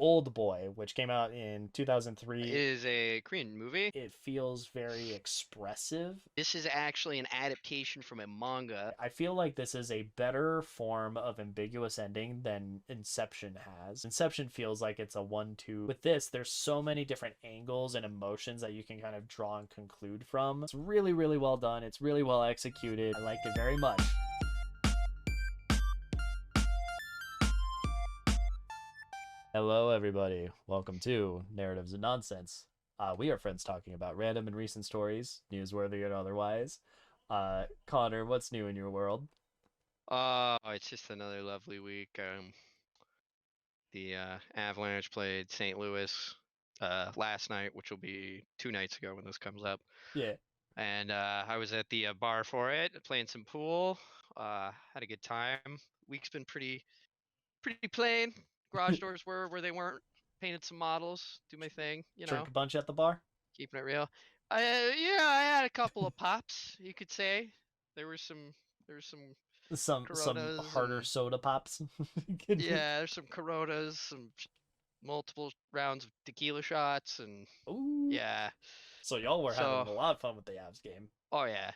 Old Boy, which came out in 2003. Is a Korean movie. It feels very expressive. This is actually an adaptation from a manga. I feel like this is a better form of ambiguous ending than Inception has. Inception feels like it's a 1-2. With this, there's so many different angles and emotions that you can kind of draw and conclude from. It's really, really well done. It's really well executed. I liked it very much. Hello, everybody. Welcome to Narratives and Nonsense. We are friends talking about random and recent stories, newsworthy and otherwise. Connor, what's new in your world? It's just another lovely week. The Avalanche played St. Louis last night, which will be 2 nights ago when this comes up. Yeah. And I was at the bar for it, playing some pool. Had a good time. Week's been pretty plain. Garage doors were where they weren't. Painted some models. Do my thing. Drink a bunch at the bar? Keeping it real. Yeah, I had a couple of pops. You could say there were some Some Coronas harder and soda pops. yeah, there's some Coronas, some multiple rounds of tequila shots, and Ooh. yeah. So y'all were having So, a lot of fun with the Avs game. oh yeah.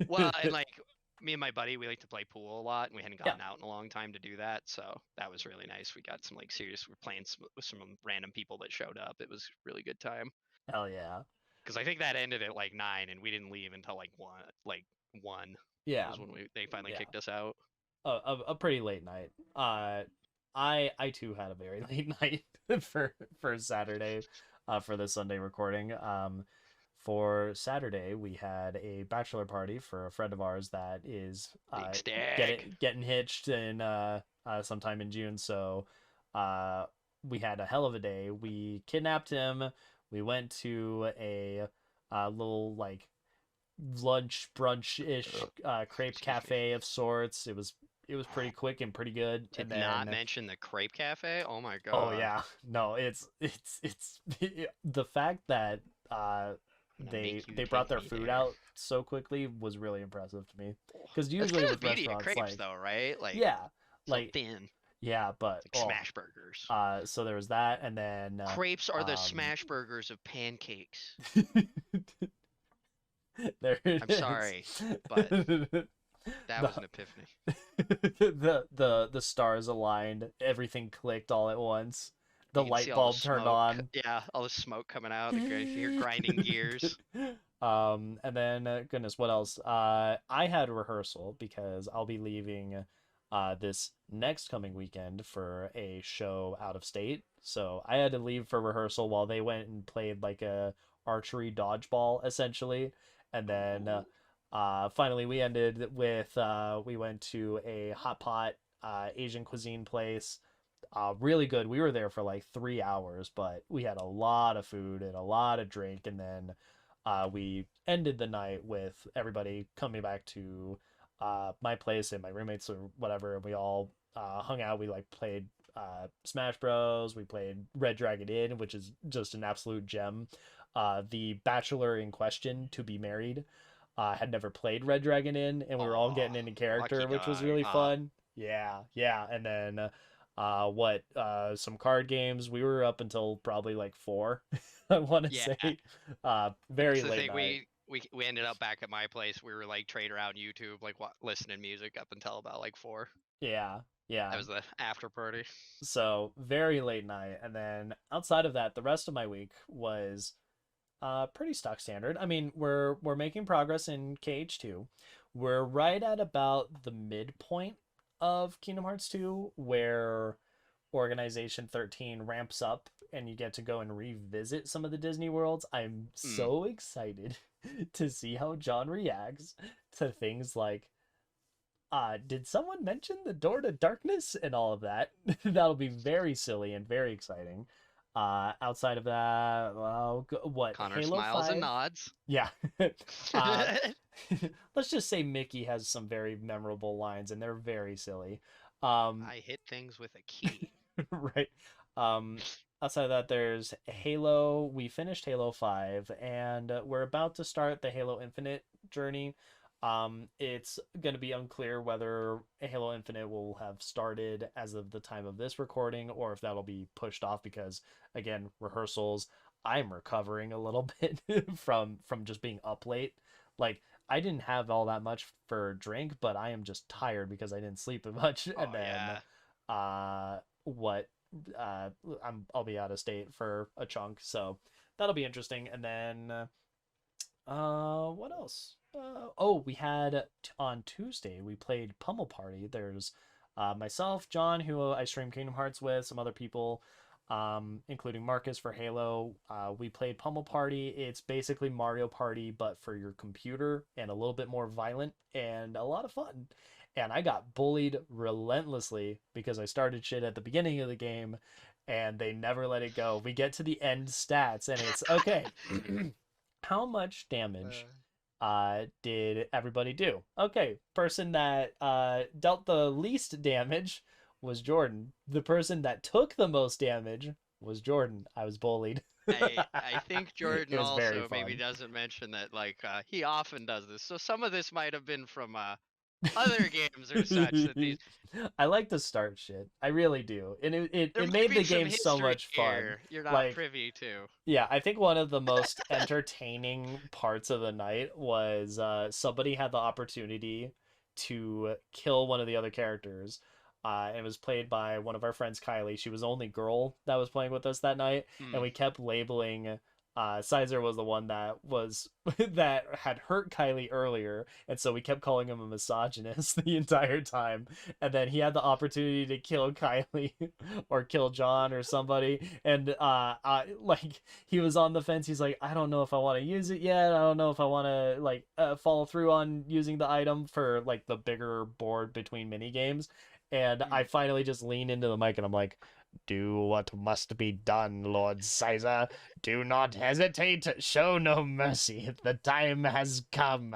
Well, and like me and my buddy, we like to play pool a lot, and we hadn't Yeah. gotten out in a long time to do that, so that was really nice. We got some like serious. We're playing with some random people that showed up. It was a really good time. Hell yeah. Because I think that ended at like 9, and we didn't leave until like 1. Like 1 Yeah. was when they finally Yeah. kicked us out. A pretty late night. I too had a very late night for Saturday, for the Sunday recording. For Saturday we had a bachelor party for a friend of ours that is Big stack. getting hitched in sometime in June. So we had a hell of a day. We kidnapped him. We went to a little like lunch brunch ish crepe Excuse me. cafe of sorts. It was pretty quick and pretty good. And Did not then mention the crepe cafe. Oh my oh god. yeah, no, it's the fact that I'm gonna they make you they take brought their me food there. out so quickly was really impressive to me. Because That's usually kind of with the beauty of restaurants crepes, like though, right? Like yeah, so like thin, yeah, but like smash burgers. so there was that, and then Crepes are the um smash burgers of pancakes. there it I'm is. sorry, but that was the an epiphany. the stars aligned, everything clicked all at once, the You can see light all the bulb turned smoke. on. Yeah, all the smoke coming out. You're grinding gears. And then goodness, what else? I had a rehearsal because I'll be leaving this next coming weekend for a show out of state. So I had to leave for rehearsal while they went and played like a archery dodgeball essentially. And then Ooh. finally we ended with we went to a hot pot Asian cuisine place. Really good. We were there for like 3 hours, but we had a lot of food and a lot of drink, and then we ended the night with everybody coming back to my place and my roommates or whatever, and we all hung out. We like played Smash Bros. We played Red Dragon Inn, which is just an absolute gem. The bachelor in question to be married had never played Red Dragon Inn, and we were all Oh, getting into lucky character, which was guy. really fun. Yeah, yeah, and then what some card games. We were up until probably like 4, I want to Yeah. say. Very That's the late thing. night. We ended up back at my place. We were like trading around YouTube, like listening music up until about like 4. Yeah, That yeah. was the after party. So very late night, and then outside of that, the rest of my week was pretty stock standard. I mean, we're making progress in KH2. We're right at about the midpoint of Kingdom Hearts 2, where Organization 13 ramps up and you get to go and revisit some of the Disney worlds. I'm Mm. so excited to see how John reacts to things like did someone mention the door to darkness and all of that? That'll be very silly and very exciting. Outside of that, well, what Connor Halo smiles and 5? nods. Yeah. uh, let's just say Mickey has some very memorable lines and they're very silly. Um, I hit things with a key. right. Um, outside of that, there's Halo. We finished Halo 5 and we're about to start the Halo Infinite journey. It's going to be unclear whether Halo Infinite will have started as of the time of this recording or if that'll be pushed off because, again, rehearsals. I'm recovering a little bit from just being up late. Like I didn't have all that much for drink, but I am just tired because I didn't sleep much. And Oh then, yeah. what? Uh, I'll be out of state for a chunk, so that'll be interesting. And then what else? Oh, we had on Tuesday we played Pummel Party. There's myself, John, who I stream Kingdom Hearts with, some other people, including Marcus for Halo. We played Pummel Party. It's basically Mario Party, but for your computer and a little bit more violent and a lot of fun. And I got bullied relentlessly because I started shit at the beginning of the game and they never let it go. We get to the end stats and it's okay. How much damage Uh, did everybody do? Okay, person that dealt the least damage was Jordan. The person that took the most damage was Jordan. I was bullied. I think It Jordan was very also maybe fun. doesn't mention that like he often does this. So some of this might have been from other games or such that these I like to start shit. I really do. And there it might made the be some game so history much fun. here you're not Like, privy to. yeah, I think one of the most entertaining parts of the night was somebody had the opportunity to kill one of the other characters. It was played by one of our friends, Kylie. She was the only girl that was playing with us that night, and Hmm. we kept labeling. Sizer was the one that was that had hurt Kylie earlier, and so we kept calling him a misogynist the entire time. And then he had the opportunity to kill Kylie or kill John or somebody, and like he was on the fence. He's like, I don't know if I want to use it yet. I don't know if I want to like follow through on using the item for like the bigger board between mini games. And I Hmm. finally just lean into the mic and I'm like, do what must be done, Lord Caesar. Do not hesitate. Show no mercy. The time has come.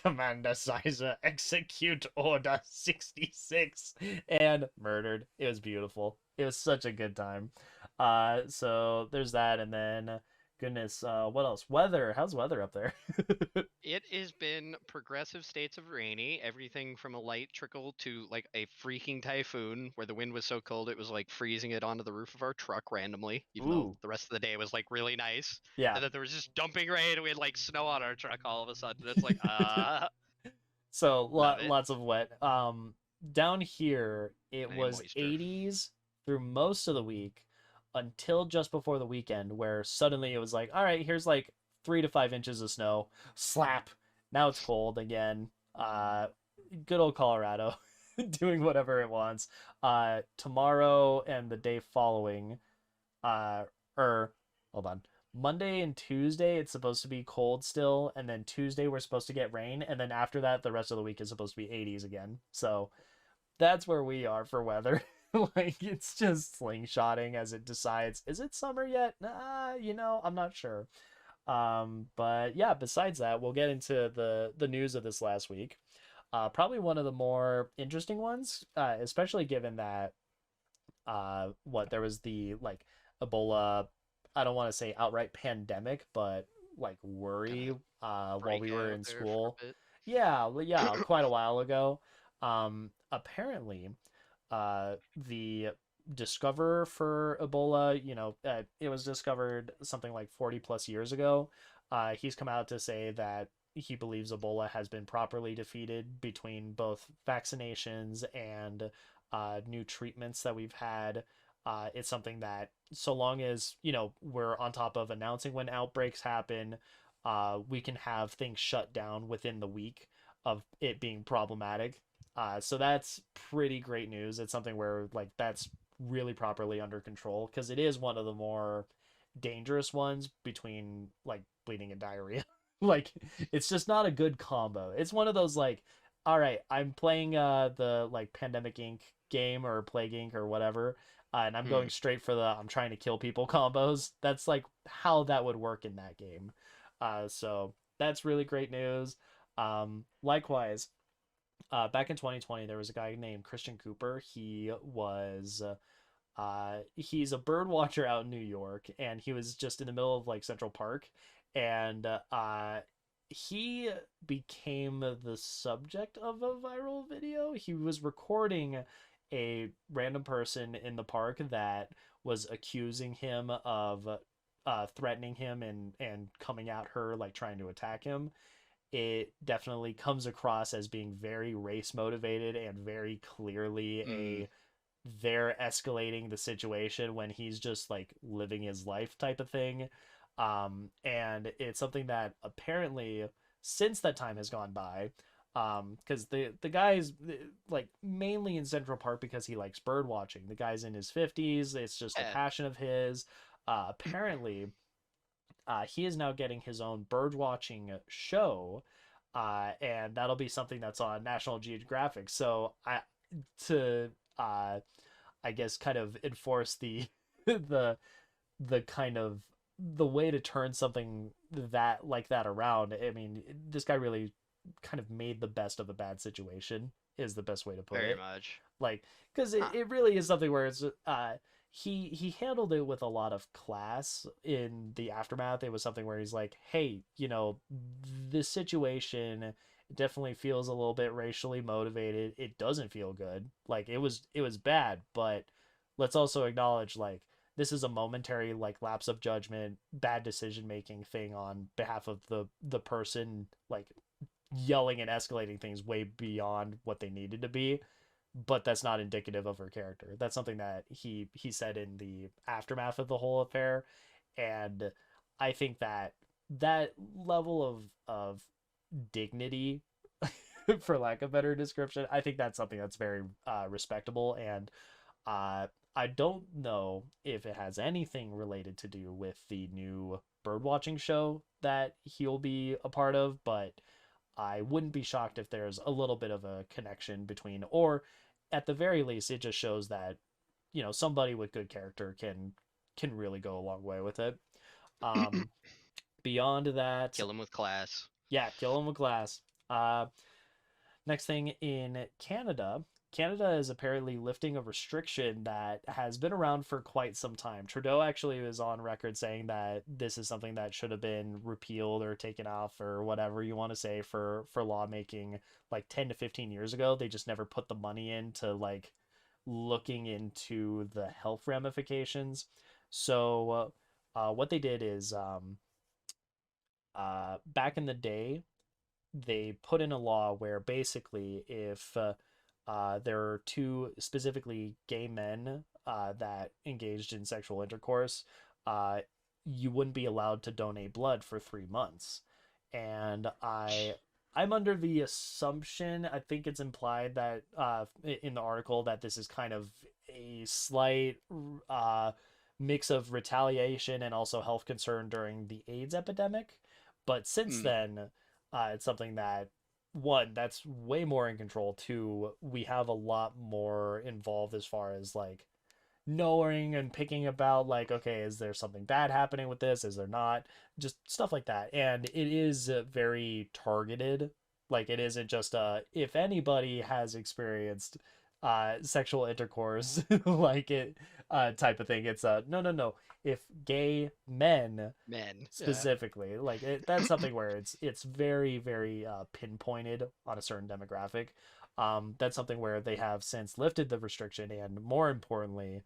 Commander Caesar, execute Order 66. And murdered. It was beautiful. It was such a good time. So there's that. And then, goodness, what else? Weather. How's weather up there? It has been progressive states of rainy, everything from a light trickle to like a freaking typhoon where the wind was so cold it was like freezing it onto the roof of our truck randomly, even though Ooh. the rest of the day was like really nice. Yeah. And then there was just dumping rain and we had like snow on our truck all of a sudden. It's like, So love it. lots of wet. Down here it Any was moisture. 80s through most of the week until just before the weekend, where suddenly it was like, all right, here's like 3 to 5 inches of snow. Slap. Now it's cold again. Good old Colorado, doing whatever it wants. Tomorrow and the day following, or hold on. Monday and Tuesday it's supposed to be cold still, and then Tuesday we're supposed to get rain, and then after that the rest of the week is supposed to be 80s again. So that's where we are for weather. Like it's just slingshotting as it decides, is it summer yet? I'm not sure. But yeah, besides that, we'll get into the news of this last week. Probably one of the more interesting ones, especially given that what there was the like Ebola, I don't want to say outright pandemic, but like Kind worry of while we were breakout in there for school. a bit. Yeah, quite a while ago. Apparently, the discoverer for Ebola, it was discovered something like 40 plus years ago. He's come out to say that he believes Ebola has been properly defeated between both vaccinations and new treatments that we've had. It's something that, so long as we're on top of announcing when outbreaks happen, we can have things shut down within the week of it being problematic. So that's pretty great news. It's something where like that's really properly under control because it is one of the more dangerous ones between like bleeding and diarrhea. Like it's just not a good combo. It's one of those like, all right, I'm playing the like Pandemic Inc. game or Plague Inc. or whatever, and I'm Hmm. going straight for the I'm trying to kill people combos. That's like how that would work in that game. So that's really great news. Likewise, back in 2020, there was a guy named Christian Cooper. He's a bird watcher out in New York, and he was just in the middle of like Central Park, and he became the subject of a viral video. He was recording a random person in the park that was accusing him of threatening him and coming at her, like trying to attack him. It definitely comes across as being very race motivated and very clearly Mm, they're escalating the situation when he's just like living his life type of thing. And it's something that apparently since that time has gone by, because the guy's like mainly in Central Park because he likes bird watching. The guy's in his 50s. It's just a yeah, passion of his. Apparently, he is now getting his own bird watching show, and that'll be something that's on National Geographic. So to uh, I guess kind of enforce the the the kind of the way to turn something that like that around. I mean, this guy really kind of made the best of a bad situation is the best way to put very it. much. Like, because Huh. it really is something where it's he handled it with a lot of class in the aftermath. It was something where he's like, hey, this situation definitely feels a little bit racially motivated. It doesn't feel good. Like it was bad, but let's also acknowledge like this is a momentary like lapse of judgment, bad decision making thing on behalf of the person like yelling and escalating things way beyond what they needed to be, but that's not indicative of her character. That's something that he said in the aftermath of the whole affair, and I think that that level of dignity, for lack of better description, I think that's something that's very respectable. And I don't know if it has anything related to do with the new birdwatching show that he'll be a part of, but I wouldn't be shocked if there's a little bit of a connection between, or at the very least, it just shows that somebody with good character can really go a long way with it. Um, Beyond that, Kill him with class. yeah, kill him with glass. Uh, Next thing in Canada, Canada is apparently lifting a restriction that has been around for quite some time. Trudeau actually was on record saying that this is something that should have been repealed or taken off or whatever you want to say for lawmaking like 10 to 15 years ago. They just never put the money into like looking into the health ramifications. So what they did is back in the day they put in a law where basically if there are two specifically gay men that engaged in sexual intercourse, uh, you wouldn't be allowed to donate blood for 3 months. And I'm under the assumption, I think it's implied that in the article that this is kind of a slight uh, mix of retaliation and also health concern during the AIDS epidemic. But since Mm. then, it's something that one that's way more in control. Two, we have a lot more involved as far as like knowing and picking about like, okay, is there something bad happening with this, is there not, just stuff like that. And it is very targeted. Like it isn't just if anybody has experienced sexual intercourse like it type of thing. It's no, no, no, if gay men Men. Yeah. specifically like that's something where it's very very pinpointed on a certain demographic. That's something where they have since lifted the restriction, and more importantly,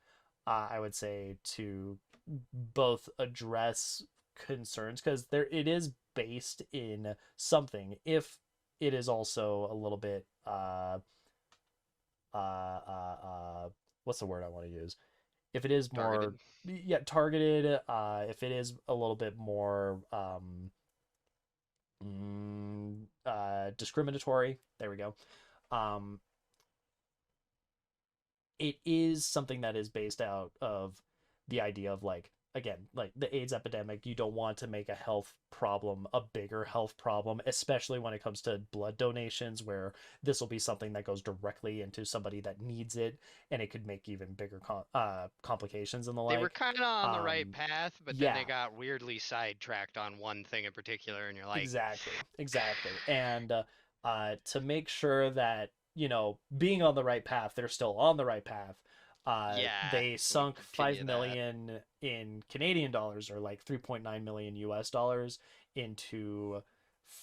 I would say to both address concerns because there it is based in something. If it is also a little bit what's the word I want to use? If it is more Targeted. yeah targeted, if it is a little bit more discriminatory, there we go. Um, it is something that is based out of the idea of like again like the AIDS epidemic. You don't want to make a health problem a bigger health problem, especially when it comes to blood donations, where this will be something that goes directly into somebody that needs it, and it could make even bigger complications and the They were like. kind of on the right um path, but then yeah, they got weirdly sidetracked on one thing in particular, and you're like, exactly, exactly. And to make sure that being on the right path, they're still on the right path. yeah, They we sunk five continue that. million in Canadian dollars, or like 3.9 million US dollars, into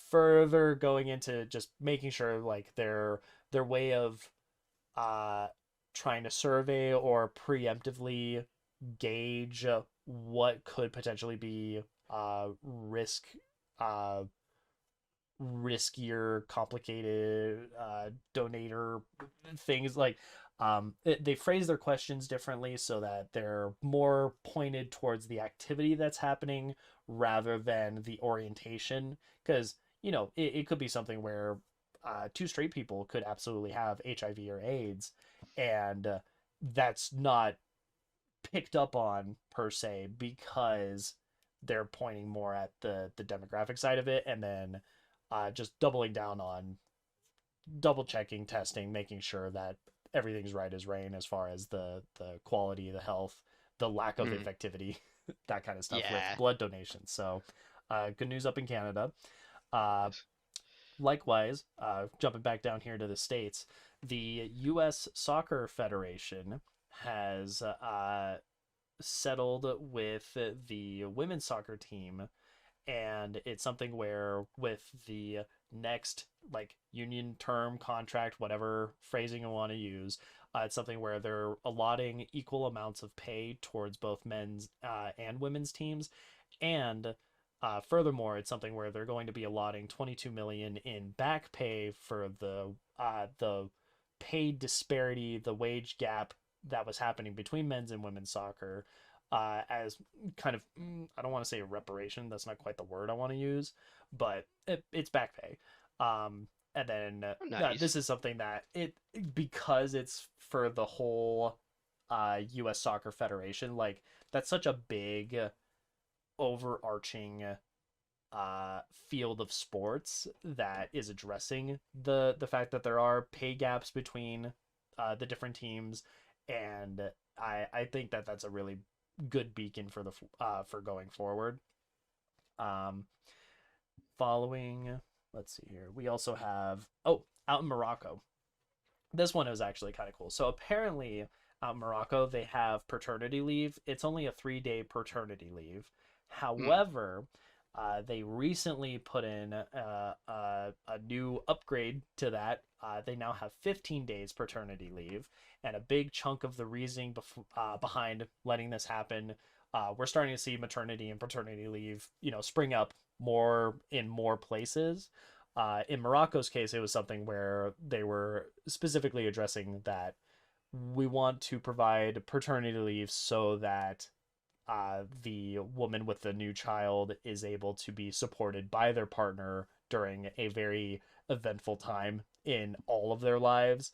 further going into just making sure like their way of uh trying to survey or preemptively gauge what could potentially be uh riskier, complicated donator things like they phrase their questions differently so that they're more pointed towards the activity that's happening rather than the orientation. Because, it could be something where two straight people could absolutely have HIV or AIDS, and that's not picked up on per se because they're pointing more at the demographic side of it, and then just doubling down on double checking, testing, making sure that everything's right as rain as far as the quality, the health, the lack of Mm, effectivity, that kind of stuff with yeah. blood donations. So, good news up in Canada. Uh, Nice. Likewise, jumping back down here to the States, the U.S. Soccer Federation has settled with the women's soccer team, and it's something where with the next like union term contract, whatever phrasing you want to use, it's something where they're allotting equal amounts of pay towards both men's and women's teams, and furthermore, it's something where they're going to be allotting 22 million in back pay for the pay disparity, the wage gap that was happening between men's and women's soccer, as kind of I don't want to say reparation. That's not quite the word I want to use, but it's back pay. And then Oh, this nice. is something that it because it's for the whole U.S. Soccer Federation. Like that's such a big overarching uh, field of sports that is addressing the fact that there are pay gaps between the different teams, and I think that that's a really good beacon for the for going forward. Um, Following, let's see here, we also have out in Morocco. This one is actually kind of cool. So apparently, out in Morocco, they have paternity leave. It's only a 3-day paternity leave. Mm. However, they recently put in a new upgrade to that. They now have 15 days paternity leave, and a big chunk of the reasoning behind letting this happen. We're starting to see maternity and paternity leave, spring up more in more places. In Morocco's case, it was something where they were specifically addressing that we want to provide paternity leave so that the woman with the new child is able to be supported by their partner during a very eventful time in all of their lives.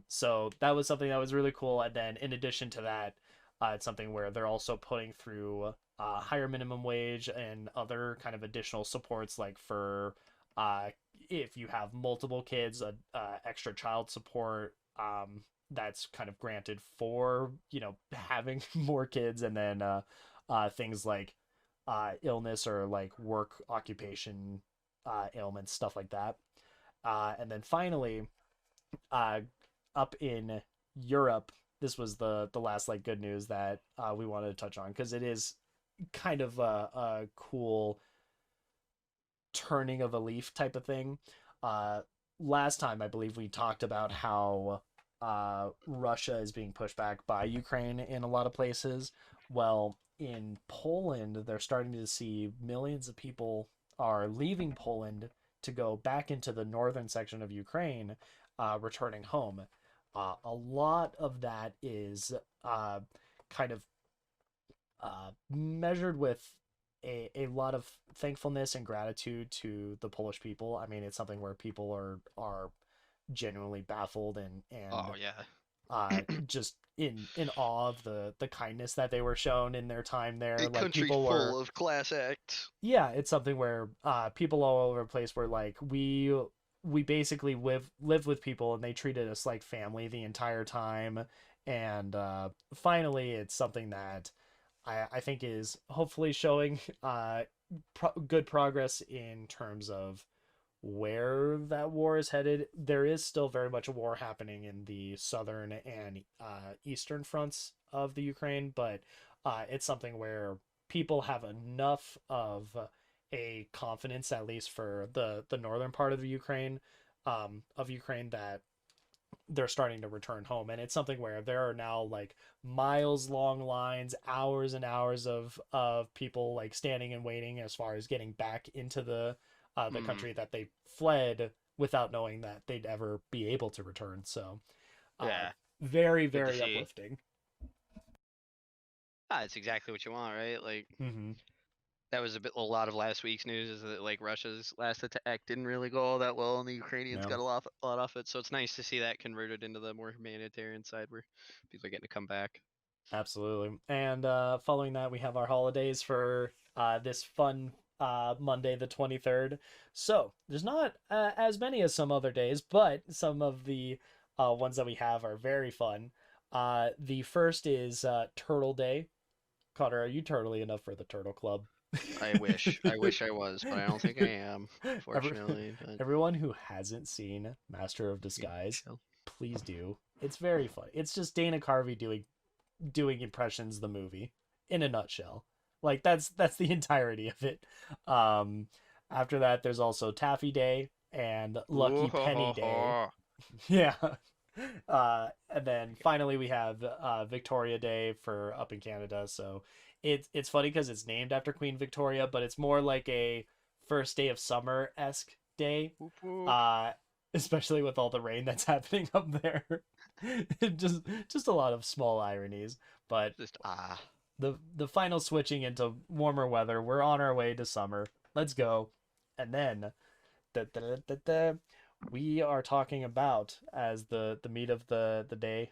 So that was something that was really cool. And then in addition to that, it's something where they're also putting through higher minimum wage and other kind of additional supports, like for uh, if you have multiple kids, extra child support. That's kind of granted for having more kids, and then things like illness or like work occupation ailments, stuff like that. And then finally, uh, up in Europe, this was the last like good news that we wanted to touch on because it is kind of a cool turning of a leaf type of thing. Uh, Last time, I believe we talked about how Russia is being pushed back by Ukraine in a lot of places. Well, in Poland, they're starting to see millions of people are leaving Poland to go back into the northern section of Ukraine, returning home. A lot of that is kind of measured with a lot of thankfulness and gratitude to the Polish people. I mean, it's something where people are genuinely baffled and Oh yeah. just in awe of the kindness that they were shown in their time A there. Like country people full were, of class acts. yeah, it's something where people all over the place were like, we basically live with people and they treated us like family the entire time. And finally, it's something that I think is hopefully showing good progress in terms of where that war is headed. There is still very much a war happening in the southern and eastern fronts of the Ukraine, but it's something where people have enough of a confidence, at least for the northern part of Ukraine, that they're starting to return home. And it's something where there are now like miles long lines, hours and hours of people like standing and waiting as far as getting back into the Mm, country that they fled without knowing that they'd ever be able to return. So uh yeah, very, good to very see. uplifting. Ah, it's exactly what you want, right? Like Hmm. that was a lot of last week's news is that like Russia's last attack didn't really go all that well, and the Ukrainians Yeah, got a lot off it. So it's nice to see that converted into the more humanitarian side where people are getting to come back. absolutely. And following that, we have our holidays for this fun Monday, the 23rd. So there's not as many as some other days, but some of the ones that we have are very fun. The first is Turtle Day. Connor, are you turtly enough for the Turtle Club? I wish I was, but I don't think I am, Every, fortunately. But everyone who hasn't seen Master of yeah, Disguise, chill. please do. It's very fun. It's just Dana Carvey doing impressions the movie in a nutshell. Like that's the entirety of it. Um, After that, there's also Taffy Day and Ooh Lucky ho Penny ho Day. ho! Yeah. And then finally we have Victoria Day for up in Canada. So it's funny because it's named after Queen Victoria, but it's more like a first day of summer esque day. Whoop whoop! Uh, Especially with all the rain that's happening up there. Just a lot of small ironies. But Just the final switching into warmer weather, we're on our way to summer. Let's go. And then da, da, da, da, da, we are talking about as the meat of the day,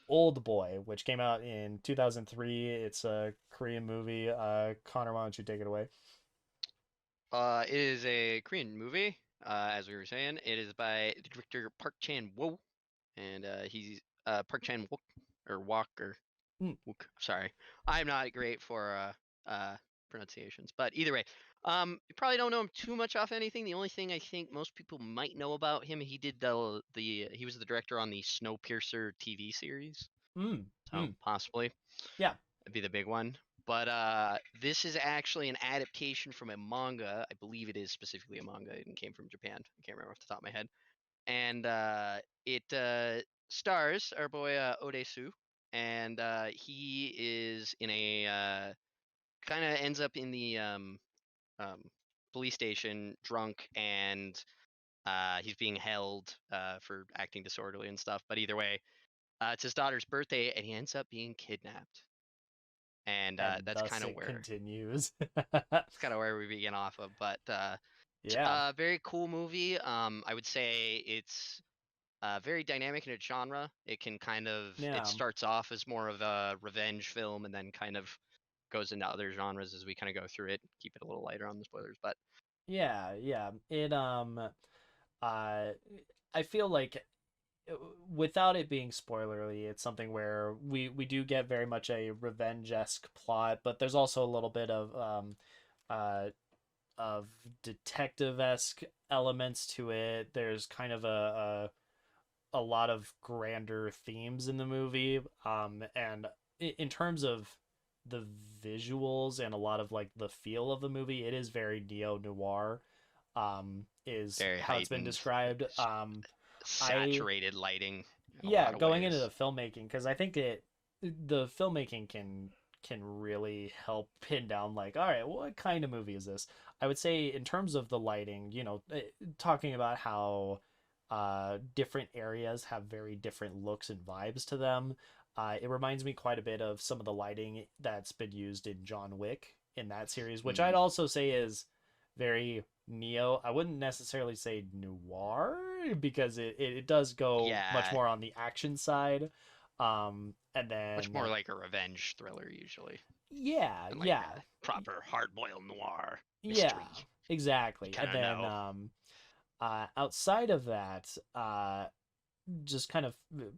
Old Boy, which came out in 2003. It's a Korean movie. Connor, why don't you take it away? It is a Korean movie. As we were saying, it is by director Park Chan Wook, and he's Park Chan Wook or Walk or Hmm. Wook. Sorry, I'm not great for pronunciations, but either way, you probably don't know him too much off anything. The only thing I think most people might know about him, he did the he was the director on the Snowpiercer TV series, Mm. so Mm. possibly Yeah. that'd be the big one. But this is actually an adaptation from a manga. I believe it is specifically a manga. It came from Japan. I can't remember off the top of my head. And it stars our boy Odesu, and he is in a kind of ends up in the um, police station drunk, and he's being held for acting disorderly and stuff. But either way, it's his daughter's birthday, and he ends up being kidnapped, and And thus it continues. that's kind of where we begin off of. But Yeah. very cool movie. I would say it's very dynamic in its genre. It Yeah. starts off as more of a revenge film, and then kind of goes into other genres as we kind of go through it. Keep it a little lighter on the spoilers, but Yeah. Yeah. Uh I feel like without it being spoilerly, it's something where we do get very much a revenge-esque plot, but there's also a little bit uh of detective-esque elements to it. There's kind of a lot of grander themes in the movie. And in terms of the visuals and a lot of like the feel of the movie, it is very neo-noir, is very how it's been heightened, described. I saturated lighting in a Yeah, lot of going into the ways. filmmaking, because I think the filmmaking can really help pin down like, all right, what kind of movie is this? I would say in terms of the lighting, talking about how different areas have very different looks and vibes to them. It reminds me quite a bit of some of the lighting that's been used in John Wick in that series, which I'd Mm, also say is very neo. I wouldn't necessarily say noir because it does go much yeah, more on the action side. And much then more like a revenge thriller usually yeah, than like yeah, a proper hard-boiled noir yeah, mystery. You exactly. kind And of then know. outside of that, just kind of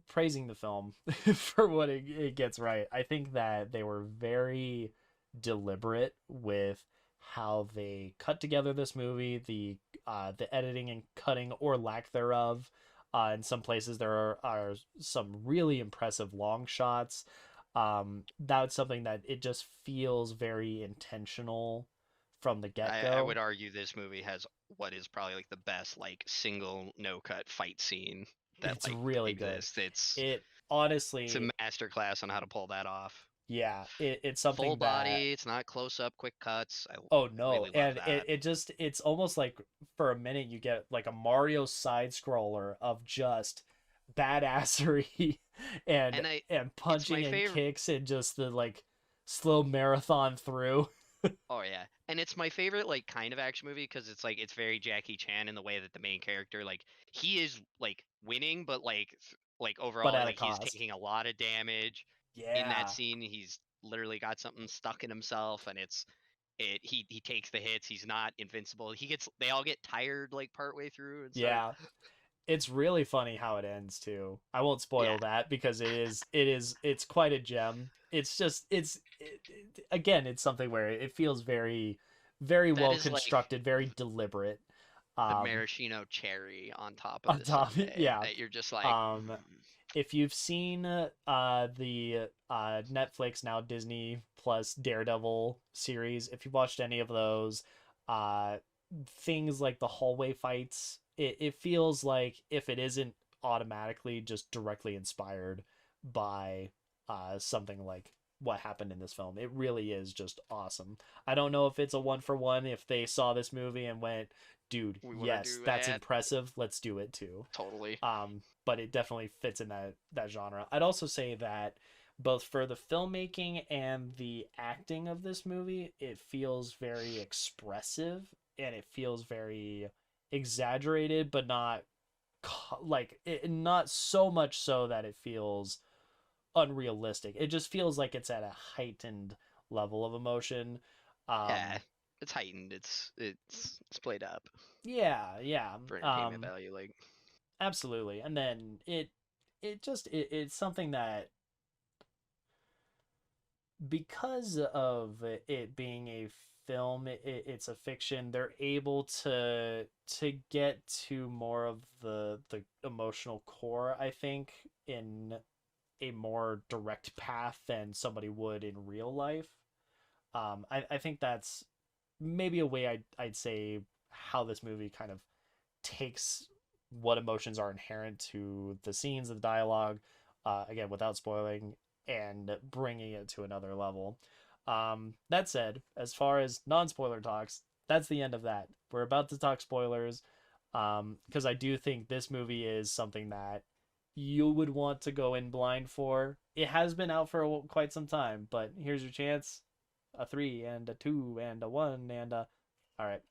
praising the film for what it gets right. I think that they were very deliberate with how they cut together this movie, the editing and cutting or lack thereof. In some places, there are some really impressive long shots. That's something that it just feels very intentional from the I get-go. would argue this movie has what is probably like the best like single no cut fight scene that It's like really good. exists. It's It it's a honestly, master class on how to pull that off. yeah, it's Full something that, body, it's not close up, quick cuts. oh I no, really love and that. it's almost like for a minute you get like a Mario side scroller of just badassery and And it's my punching and favorite. kicks and just the like slow marathon through. Oh yeah, and it's my favorite like kind of action movie because it's like it's very Jackie Chan in the way that the main character like he is like winning, but like But overall at a like he's cost. taking a lot of damage in that Yeah. scene. He's literally got something stuck in himself, and he takes the hits. He's not invincible. They all get tired like partway through and start. Yeah. It's really funny how it ends too. I won't Yeah, spoil that because it's quite a gem. It's just again, it's something where it feels very that well is like constructed, very deliberate. the Um maraschino cherry on top of on the top, sundae yeah. that you're just like, Um if you've seen the Netflix, now Disney Plus Daredevil series, if you've watched any of those, uh things like the hallway fights, it feels like if it isn't automatically just directly inspired by something like what happened in this film, it really is just awesome. I don't know if it's a one for one, if they saw this movie and went, dude, we want to yes, do that's that impressive, let's do it too. totally. But it definitely fits in that genre. I'd also say that both for the filmmaking and the acting of this movie, it feels very expressive and it feels very exaggerated, but not like not so much so that it feels unrealistic. It just feels like it's at a heightened level of emotion. Yeah, Um, it's heightened. It's played up yeah, yeah. for entertainment value. Like, Absolutely. And then it's something that, because of it being a film, it's a fiction, they're able to get to more of the emotional core, I think, in a more direct path than somebody would in real life. I think that's maybe a way I'd say how this movie kind of takes what emotions are inherent to the scenes, the dialogue, again, without spoiling, and bringing it to another level. That said, as far as non spoiler talks, that's the end of that. We're about to talk spoilers because I do think this movie is something that you would want to go in blind for. It has been out for quite some time, but here's your chance: a three and a two and a one and a. All right.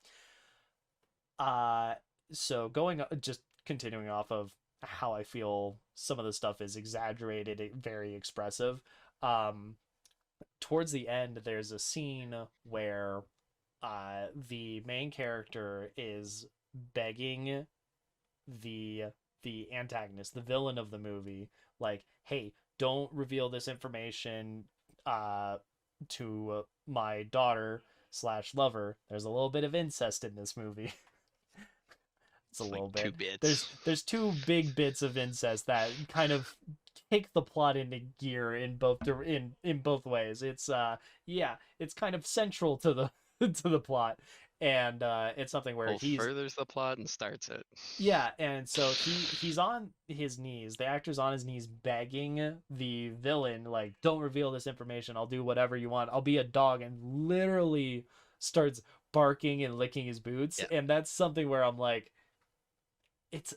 Uh, so going just continuing off of how I feel some of the stuff is exaggerated, very expressive. Um, Towards the end, there's a scene where the main character is begging the the antagonist, the villain of the movie, like, "Hey, don't reveal this information uh, to my daughter slash lover. There's a little bit of incest in this movie." It's a it's like little two bit. bits. There's two big bits of incest that kind of kick the plot into gear in both ways. It's yeah, it's kind of central to the to the plot, and it's something where Both he's, furthers the plot and starts it. yeah, and so he's on his knees. The actor's on his knees begging the villain, like, "Don't reveal this information. I'll do whatever you want. I'll be a dog," and literally starts barking and licking his boots. Yeah. And that's something where I'm like, it's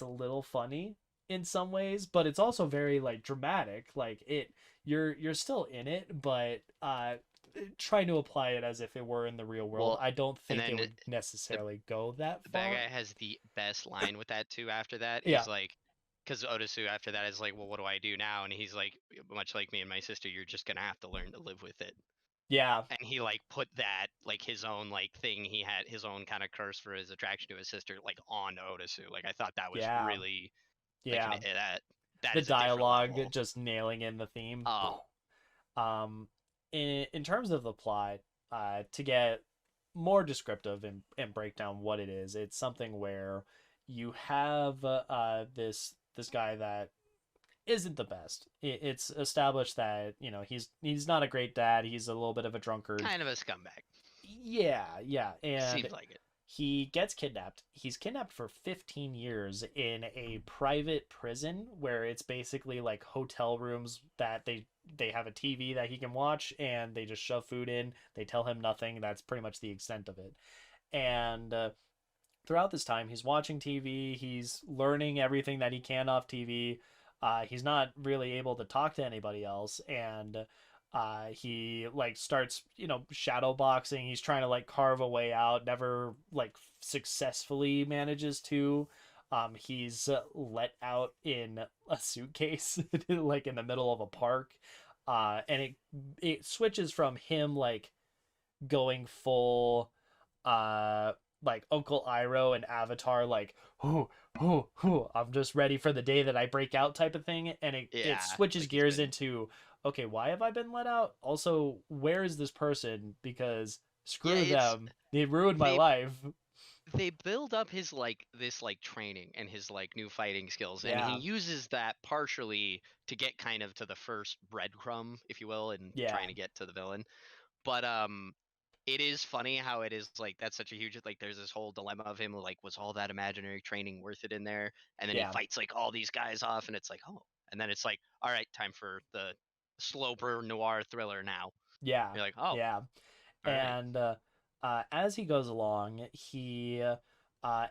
a little funny in some ways, but it's also very like dramatic. Like, you're still in it, but trying to apply it as if it were in the real world, Well, I don't and think it then would the necessarily go that the bad far. guy has the best line with that too. After that Yeah. is like, because Otisu after that is like, well, what do I do now? And he's like, much like me and my sister, you're just gonna have to learn to live with it. Yeah. And he like put that like his own like thing he had his own kind of curse for his attraction to his sister like on Otisu. Like I thought that was Yeah. really like Yeah. that The is a different dialogue level. just nailing in the theme. Oh Um, in terms of the plot, to get more descriptive and break down what it is, it's something where you have this guy that isn't the best. It's established that, he's not a great dad. He's a little bit of a drunkard. kind of a scumbag. yeah, and Seems like it. he gets kidnapped. He's kidnapped for 15 years in a private prison where it's basically like hotel rooms that they have a TV that he can watch and they just shove food in. They tell him nothing. That's pretty much the extent of it. And throughout this time, he's watching TV. He's learning everything that he can off TV. He's not really able to talk to anybody else, and he like starts, shadow boxing. He's trying to like carve a way out. Never like successfully manages to. He's let out in a suitcase, like in the middle of a park, and it switches from him like going full uh like Uncle Iroh and Avatar, like I'm just ready for the day that I break out type of thing, and it Yeah, switches like he's gears been. into, okay, why have I been let out? Also, where is this person? Because Yeah, screw them, they ruined my they life. they build up his like this like training and his like new fighting skills, and he Yeah, uses that partially to get kind of to the first breadcrumb, if you will, in yeah, trying to get to the villain. But it is funny how it is like that's such a huge like there's this whole dilemma of him like was all that imaginary training worth it in there, and then he yeah, fights like all these guys off, and it's like, oh, and then it's like, all right, time for the slow burn noir thriller now. yeah, You're like, oh, yeah. all right. And as he goes along, he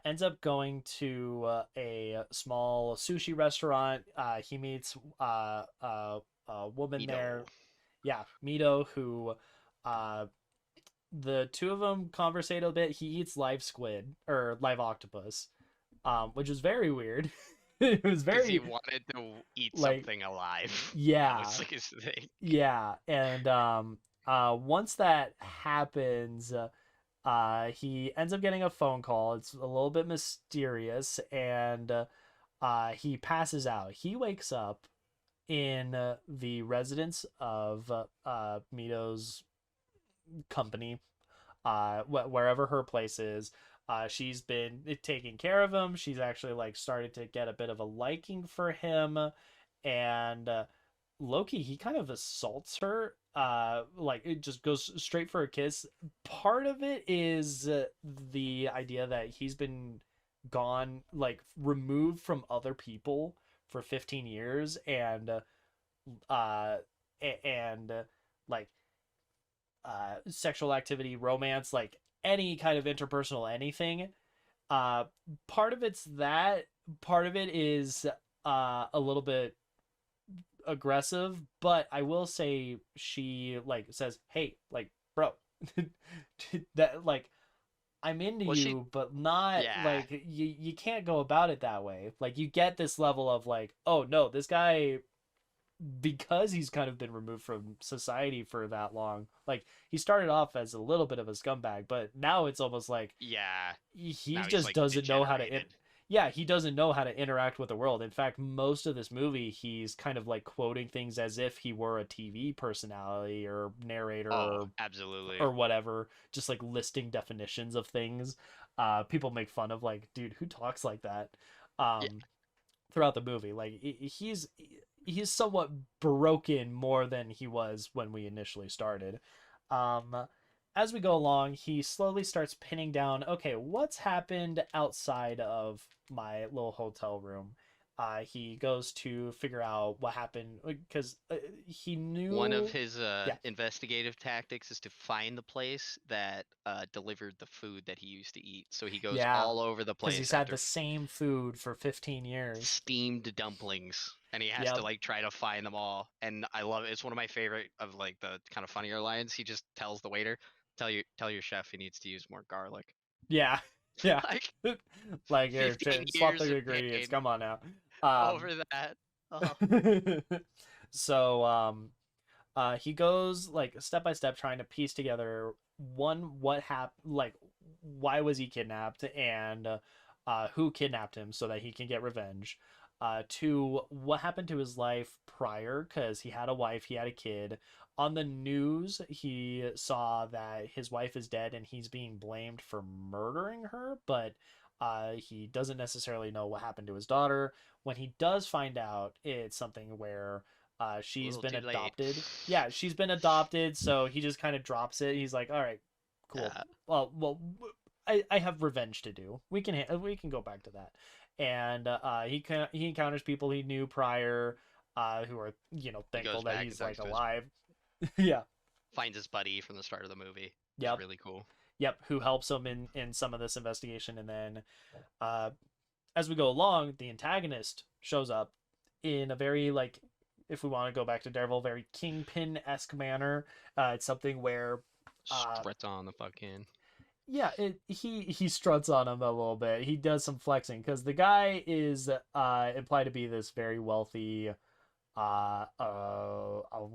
ends up going to a small sushi restaurant. He meets a woman Ito. there, yeah, Mito, who uh, the two of them conversate a bit. He eats live squid or live octopus, which is very weird. It was Because he very wanted to eat like, something alive. That yeah, was like his thing. yeah, and once that happens. He ends up getting a phone call. It's a little bit mysterious, and he passes out. He wakes up in the residence of Mito's company, wherever her place is. She's been taking care of him. She's actually like started to get a bit of a liking for him, and Loki, he kind of assaults her. Like it just goes straight for a kiss. Part of it is the idea that he's been gone, like removed from other people for 15 years, uh, and like sexual activity, romance, like any kind of interpersonal anything. Uh, Part of it's that. Part of it is a little bit aggressive, but I will say she like says, "Hey, like, bro, that like I'm into Well, she, you, but not yeah. like you can't go about it that way." Like you get this level of like, "Oh no, this guy because he's kind of been removed from society for that long. Like he started off as a little bit of a scumbag, but now it's almost like Yeah. he Now he's just like doesn't know how to degenerated. yeah, he doesn't know how to interact with the world. In fact, most of this movie he's kind of like quoting things as if he were a TV personality or narrator Oh, absolutely. or whatever, just like listing definitions of things. People make fun of like, dude, who talks like that? Yeah. um Throughout the movie, like he's somewhat broken more than he was when we initially started. um as we go along, he slowly starts pinning down, okay, what's happened outside of my little hotel room. He goes to figure out what happened because he One of knew, his yeah, investigative tactics is to find the place that delivered the food that he used to eat. So he goes yeah, all over the because place he's had after the same food for 15 years. steamed dumplings, and he has to Yep. like try to find them all. And I love it. It's one of my favorite of like the kind of funnier lines. He just tells the waiter, tell your chef he needs to use more garlic." Yeah. Yeah. Like Like here, 15 swap years the of ingredients. pain Come on now. Um over that. Oh, so he goes like step by step trying to piece together, one, what happened, like why was he kidnapped, and who kidnapped him so that he can get revenge. Two, what happened to his life prior, because he had a wife, he had a kid. On the news he saw that his wife is dead and he's being blamed for murdering her, but he doesn't necessarily know what happened to his daughter. When he does find out, it's something where a she's little been too late. adopted. Yeah, she's been adopted, so he just kind of drops it. He's like, all right, Cool. Well, I have revenge to do. We can go back to that. And he encounters people he knew prior, who are He thankful goes that back and he's talks like to his alive. Yeah. finds his buddy from the start of the movie. It was Yep. really cool. Yep. Who helps him in some of this investigation, and then uh, as we go along, the antagonist shows up in a very like, if we want to go back to Daredevil, very Kingpin esque manner. It's something where uh, Struts on the fucking yeah, he struts on him a little bit. He does some flexing because the guy is implied to be this very wealthy, I'm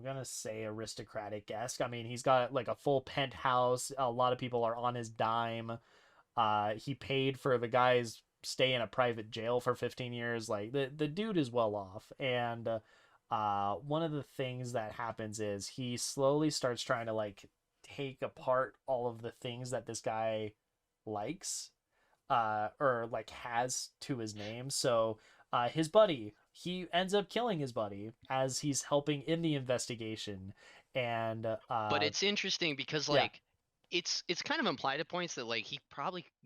gonna say aristocratic esque. I mean, he's got like a full penthouse. A lot of people are on his dime. He paid for the guy's stay in a private jail for 15 years. Like the dude is well off, and one of the things that happens is he slowly starts trying to like take apart all of the things that this guy likes, or like has to his name. So his buddy, he ends up killing his buddy as he's helping in the investigation, and But it's interesting because yeah, like it's kind of implied at points that like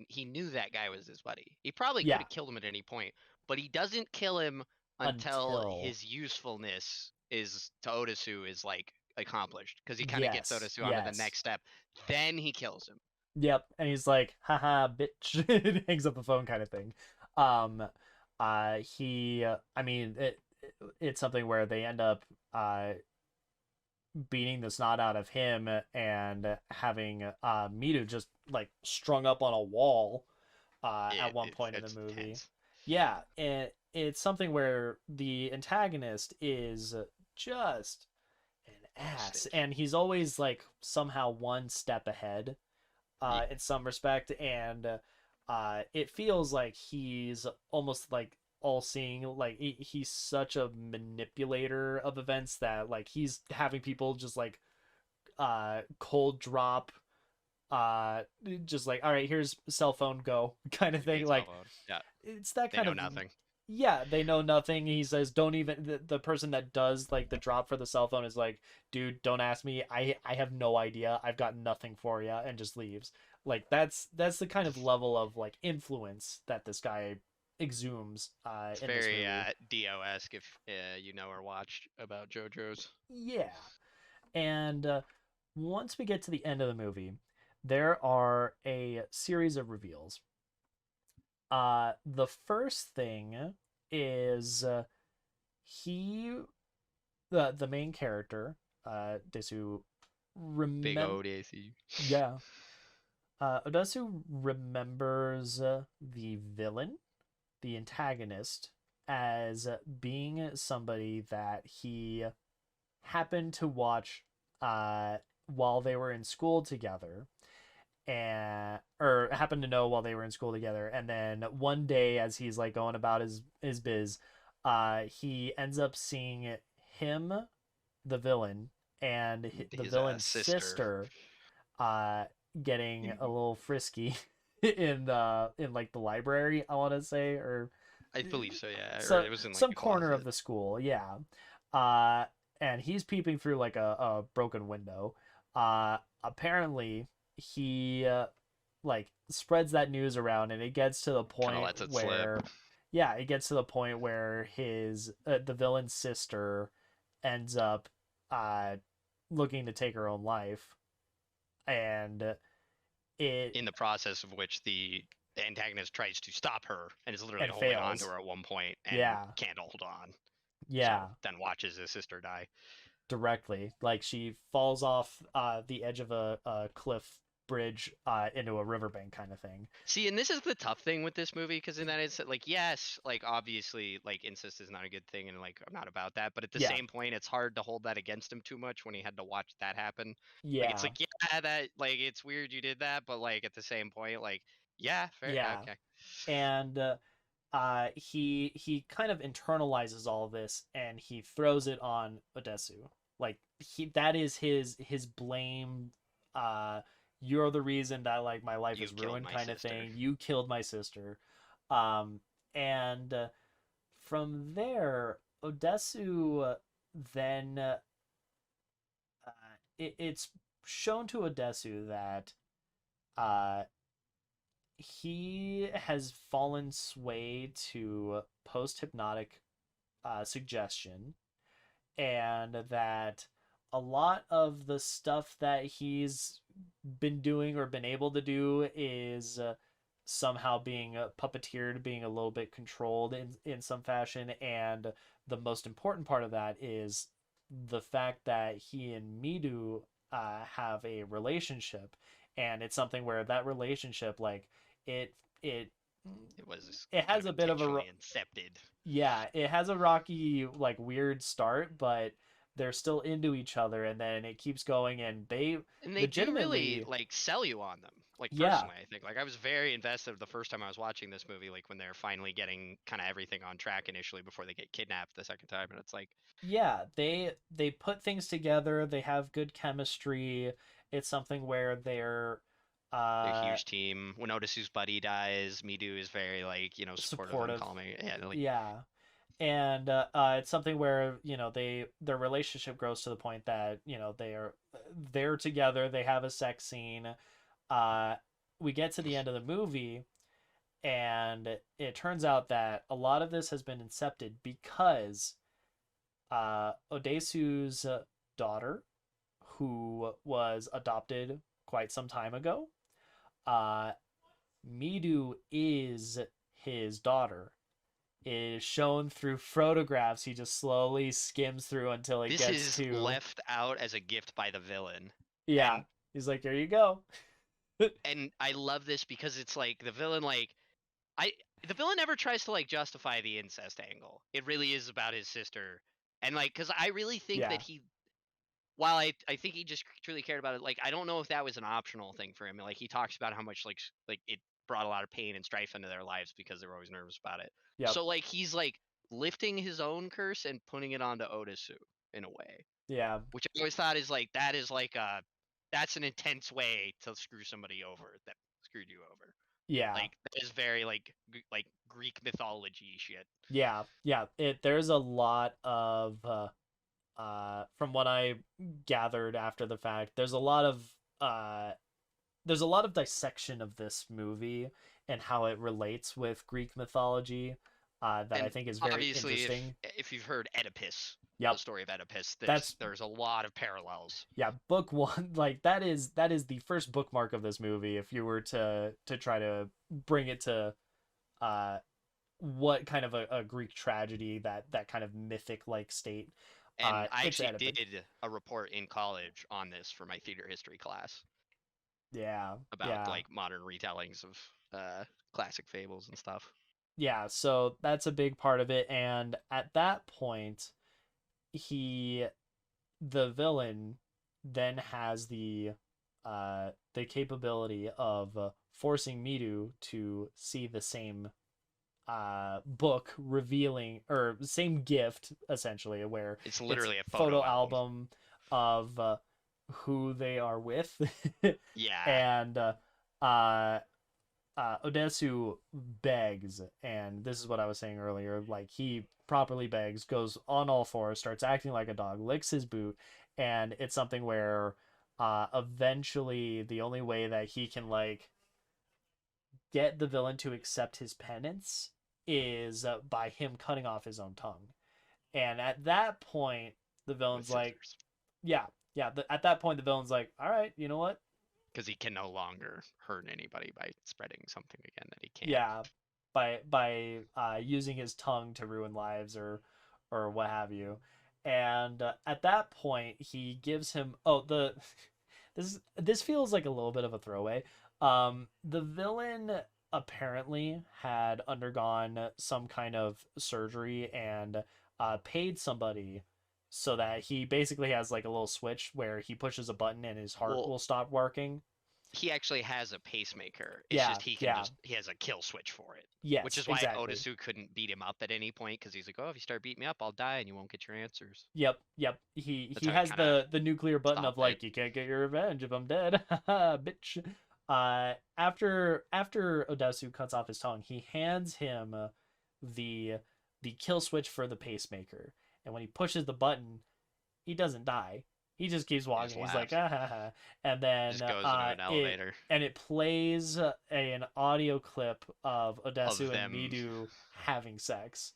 he knew that guy was his buddy. He probably could yeah, have killed him at any point, but he doesn't kill him until until his usefulness is to Otisu is like accomplished because he kind of gets yes, Otisu onto the yes. next step. Then he kills him. Yep, and he's like, haha, bitch, and hangs up the phone kind of thing. Um, I mean, it's something where they end up beating the snot out of him and having Mitu just like strung up on a wall at one point in the It's movie. intense. Yeah, and it's something where the antagonist is just an ass, Stitch. and he's always like somehow one step ahead Yeah, in some respect, and it feels like he's almost like all seeing. Like he's such a manipulator of events that like he's having people just like cold drop, uh just like, all right, here's cell phone, go kind of thing. gates cell Like phone. Yeah, it's that they kind know of, nothing. yeah, they know nothing. He says, don't even, the person that does like the drop for the cell phone is like, dude, don't ask me. I have no idea. I've got nothing for you, and just leaves. Like that's the kind of level of like influence that this guy exudes It's in this very movie. Dio-esque if you know or watched about JoJo's. Yeah. And once we get to the end of the movie, there are a series of reveals. The first thing is he the main character, Desu, Big remember, Odacy. yeah, Odasu remembers the villain, the antagonist, as being somebody that he happened to watch while they were in school together, and or happened to know while they were in school together. And then one day, as he's like going about his biz, he ends up seeing him, the villain, and the His villain's sister. sister uh getting a little frisky in like the library, I want to say, or I believe so, yeah. Or so it was in like some the corner of closet. the school, yeah. uh and he's peeping through like a broken window. Apparently he like spreads that news around, and it gets to the Kind of point lets it slip. where, yeah, it gets to the point where his the villain's sister ends up uh looking to take her own life, and it In the process of which the antagonist tries to stop her and is literally and holding on to fails. her at one point and Yeah, can't hold on. yeah, So then watches his sister die. directly. Like she falls off the edge of a cliff bridge into a riverbank kind of thing. See, and this is the tough thing with this movie because in that it's like, yes, like obviously, like incest is not a good thing, and like I'm not about that. But at the Yeah, same point, it's hard to hold that against him too much when he had to watch that happen. Like it's yeah, like, yeah, that like it's weird you did that, but like at the same point, like yeah, fair, yeah. okay. And he kind of internalizes all of this, and he throws it on Odesu. Like that is his blame. Uh, you're the reason that like my life You is killed ruined my kind of sister. thing. You killed my sister. And from there, Odesu then it's shown to Odesu that uh, he has fallen sway to post hypnotic suggestion, and that a lot of the stuff that he's been doing or been able to do is somehow being puppeteered, being a little bit controlled in some fashion. And the most important part of that is the fact that he and Midu have a relationship, and it's something where that relationship, like it it It was it kind has of a bit of a intentionally incepted. yeah, it has a rocky, like weird start, but they're still into each other, and then it keeps going, and they And they do really legitimately, like sell you on them. Like yeah, personally, I think like I was very invested the first time I was watching this movie, like when they're finally getting kind of everything on track initially before they get kidnapped the second time, and it's like yeah, they put things together, they have good chemistry. It's something where they're a uh huge team. When Otis's buddy dies, Midu is very like supportive and supportive. calming. Yeah, like Yeah. And it's something where their relationship grows to the point that they're together, they have a sex scene. uh we get to the end of the movie, and it turns out that a lot of this has been incepted because Odesu's daughter, who was adopted quite some time ago, uh, Midu is his daughter. It is shown through photographs. He just slowly skims through until it this gets is to, left out as a gift by the villain. yeah. And He's like, here you go. I love this because it's like the villain I the villain never tries to like justify the incest angle. It really is about his sister. And like cuz I really think Yeah, that he while I think he just truly cared about it, like I don't know if that was an optional thing for him. Like he talks about how much like it brought a lot of pain and strife into their lives because they were always nervous about it. yep, So like he's like lifting his own curse and putting it onto Otisu in a way, yeah, which I always thought is like that is like that's an intense way to screw somebody over that screwed you over. yeah. Like that is very like like Greek mythology shit. Yeah, yeah. There's a lot of from what I gathered after the fact, uh there's a lot of dissection of this movie and how it relates with Greek mythology, that I And think is very obviously, interesting. if you've heard Oedipus, the Yep. story of Oedipus, That's there's a lot of parallels. yeah, book one. Like that is the first bookmark of this movie if you were to try to bring it to uh what kind of a Greek tragedy, that kind of mythic like state. And I It's actually Oedipus. did a report in college on this for my theater history class Yeah, about yeah, like modern retellings of classic fables and stuff. yeah. So that's a big part of it. And at that point, he, the villain, then has the capability of forcing Midu to see the same book, revealing, or same gift essentially, where It's it's literally a photo photo album. album of who they are with. Yeah, And uh Odesu begs, and this is what I was saying earlier, like he properly begs, goes on all fours, starts acting like a dog, licks his boot. And it's something where eventually the only way that he can like get the villain to accept his penance is by him cutting off his own tongue. And at that point, the with villain's like, scissors. yeah, yeah. At that point, the villain's like, all right, you know what? Because he can no longer hurt anybody by spreading something again that he can't. Yeah, by using his tongue to ruin lives, or what have you. And at that point, he gives him, oh, the this feels like a little bit of a throwaway. The villain apparently had undergone some kind of surgery and paid somebody so that he basically has like a little switch where he pushes a button and his heart Well, will stop working. he actually has a pacemaker. It's Yeah, just yeah. he has a kill switch for it. Which Yes, is why exactly. Otisu couldn't beat him up at any point because he's like, oh, if you start beating me up, I'll die and you won't get your answers. Yep, yep. He That's he how he has kind of the nuclear button of stopped it. like, you can't get your revenge if I'm dead, bitch. After Odesu cuts off his tongue, he hands him the the kill switch for the pacemaker, and when he pushes the button, he doesn't die. He just keeps He just walking. He's like, laughs. ah, ha, ha. And then Just goes into an elevator it plays an audio clip of of Odessu and them. Midu having sex.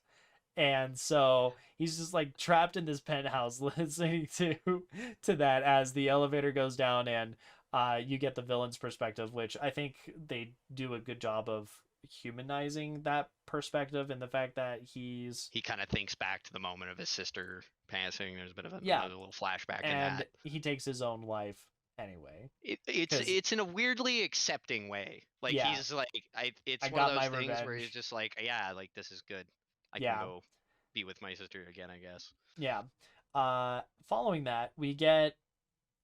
And so he's just like trapped in this penthouse listening to that as the elevator goes down, and you get the villain's perspective, which I think they do a good job of humanizing that perspective and the fact that he's He kind of thinks back to the moment of his sister passing. There's a bit of yeah, another little flashback in and that. he takes his own life anyway It's because it's in a weirdly accepting way. Like yeah, he's like I it's one of got my those things where he's revenge. just like, yeah, like this is good. I can Yeah, go be with my sister again, I guess. yeah. Following that, we get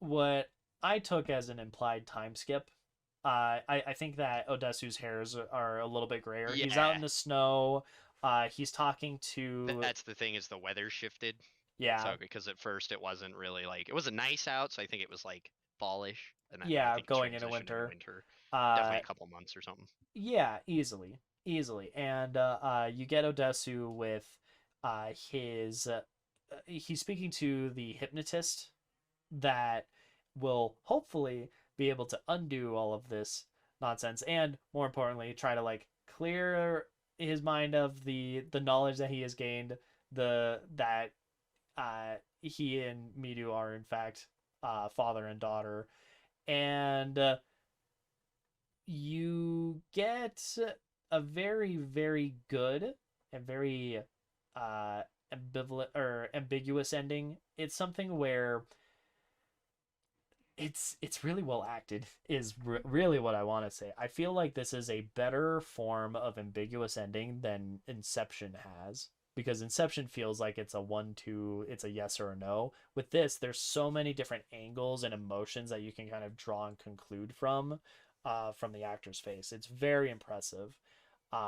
what I took as an implied time skip. I think that Odessu's hairs are a little bit grayer. He's out Yeah, in the snow. He's talking to that's the thing is the weather shifted. yeah, So because at first it wasn't really like it was nice out, so I think it was like fallish, and then I yeah, think it going into transitioned into winter. winter. Uh, Definitely a couple months or something. yeah, easily, and you get Odessu with his he's speaking to the hypnotist that will hopefully be able to undo all of this nonsense and more importantly try to like clear his mind of the knowledge that he has gained, the that he and Midu are in fact father and daughter, and you get a very very good and very ambivalent or ambiguous ending. It's something where it's really well acted is really what I want to say. I feel like this is a better form of ambiguous ending than Inception has, because Inception feels like it's a 1-2, it's a yes or a no. With this, there's so many different angles and emotions that you can kind of draw and conclude from the actor's face. It's very impressive.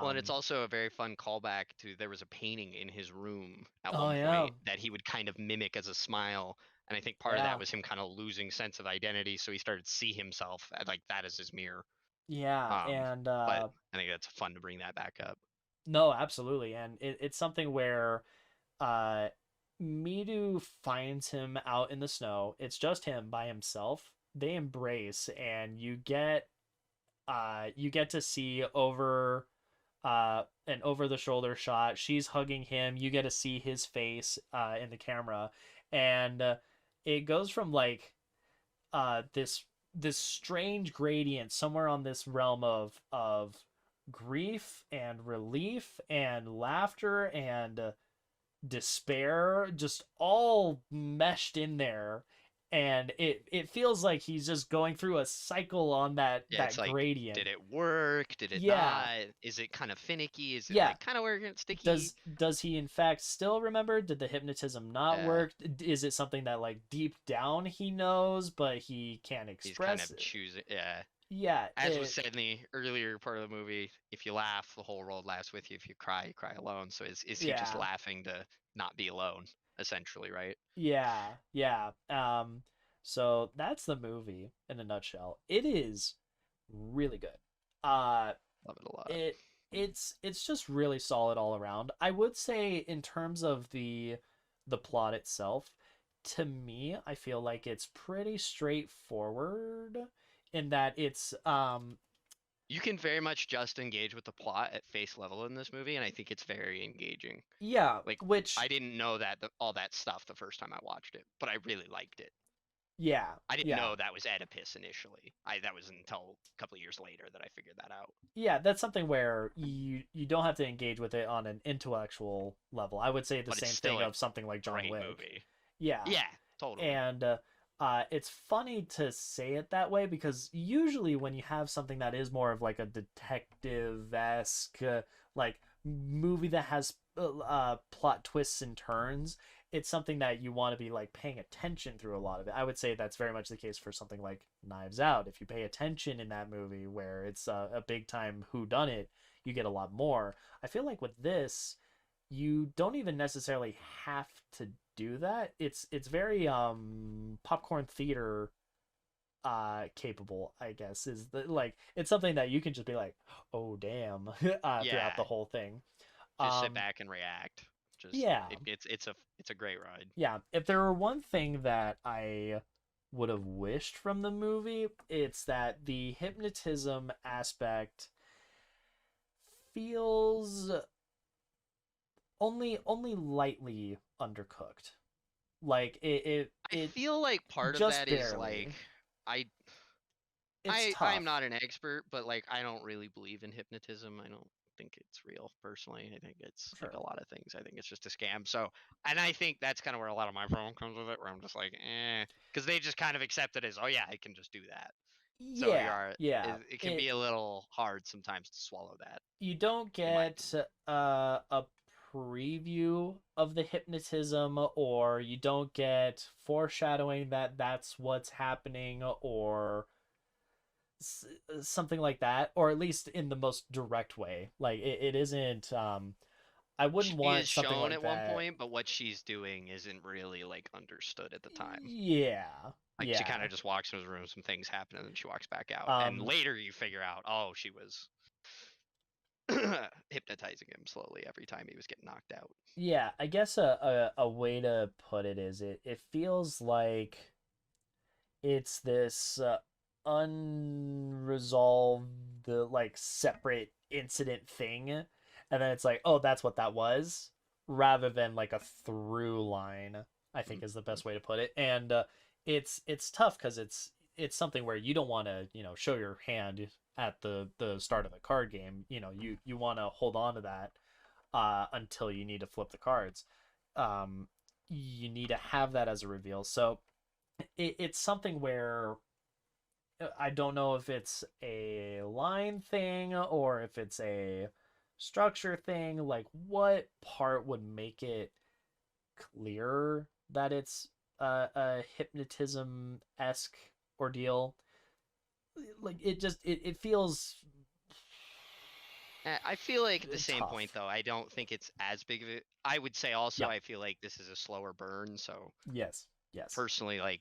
Well, and it's um also a very fun callback to there was a painting in his room at oh one yeah, point that he would kind of mimic as a smile. And I think part of that yeah, was him kind of losing sense of identity, so he started to see himself like that as his mirror. yeah, Um, and but I think that's fun to bring that back up. no, absolutely, and it's something where uh Midu finds him out in the snow. It's just him by himself. They embrace, and you get to see over an over the shoulder shot. She's hugging him. You get to see his face in the camera, and it goes from like this strange gradient somewhere on this realm of grief and relief and laughter and despair, just all meshed in there, and it feels like he's just going through a cycle on Yeah, it's that like, gradient. did it work? Did it Yeah, not? Is it kind of finicky? Is it yeah. like kind of working sticky? Does he in fact still remember? Did the hypnotism not Uh, work? Is it something that like deep down he knows but he can't he's kind express of it? choosing. Yeah, Yeah, as was said in the earlier part of the movie, if you laugh, the whole world laughs with you. If you cry alone. So is he just yeah, laughing to not be alone, essentially, right? yeah. So that's the movie in a nutshell. It is really good. Uh, Love it a lot. it it's just really solid all around. I would say in terms of the plot itself, to me, I feel like it's pretty straightforward in that it's You can very much just engage with the plot at face level in this movie, and I think it's very engaging. yeah, Like which I didn't know that all that stuff the first time I watched it, but I really liked it. yeah, I didn't yeah. know that was Oedipus initially. I that was until a couple of years later that I figured that out. Yeah, that's something where you don't have to engage with it on an intellectual level. I would say the But it's same still thing a of something like John great Wick. movie. Yeah, Yeah, totally. and it's funny to say it that way because usually when you have something that is more of like a detective-esque like movie that has plot twists and turns, it's something that you want to be like paying attention through a lot of it. I would say that's very much the case for something like Knives Out. If you pay attention in that movie where it's a big time who done it, you get a lot more. I feel like with this, you don't even necessarily have to do that. It's very popcorn theater capable, I guess, is the like it's something that you can just be like, oh damn, throughout Yeah, the whole thing. just sit Um back and react. Just Yeah. it's a great ride. Yeah. If there were one thing that I would have wished from the movie, it's that the hypnotism aspect feels only lightly undercooked. Like I it feel like part of just that is like barely. I It's I am tough. not an expert, but like I don't really believe in hypnotism. I don't think it's real personally. I think it's like Sure. a lot of things. I think it's just a scam. So, and I think that's kind of where a lot of my problem comes with it, where I'm just like, because they just kind of accept it as, oh yeah, I can just do that. So Yeah, yeah. it can be a little hard sometimes to swallow that, You don't in my get opinion. a preview of the hypnotism, or you don't get foreshadowing that that's what's happening, or something like that, or at least in the most direct way. Like it isn't. I wouldn't She want is something shown like at one that. point, but what she's doing isn't really like understood at the time. Yeah, Like she kind yeah. of just walks into the room, some things happen, and then she walks back out. And Um, later you figure out, oh, she was hypnotizing him slowly every time he was getting knocked out. yeah. I guess a way to put it is it feels like it's this unresolved like separate incident thing, and then it's like, oh, that's what that was, rather than like a through line, I think is the Mhm. best way to put it. And it's tough because it's something where you don't want to show your hand at the start of the card game. You want to hold on to that until you need to flip the cards. You need to have that as a reveal. So it's something where I don't know if it's a line thing or if it's a structure thing. Like, what part would make it clearer that it's a hypnotism esque ordeal? Like, it feels I feel like at the same point, tough. though, I don't think it's as big of a. I would say also, Yeah. I feel like this is a slower burn. So Yes. Yes. personally, like,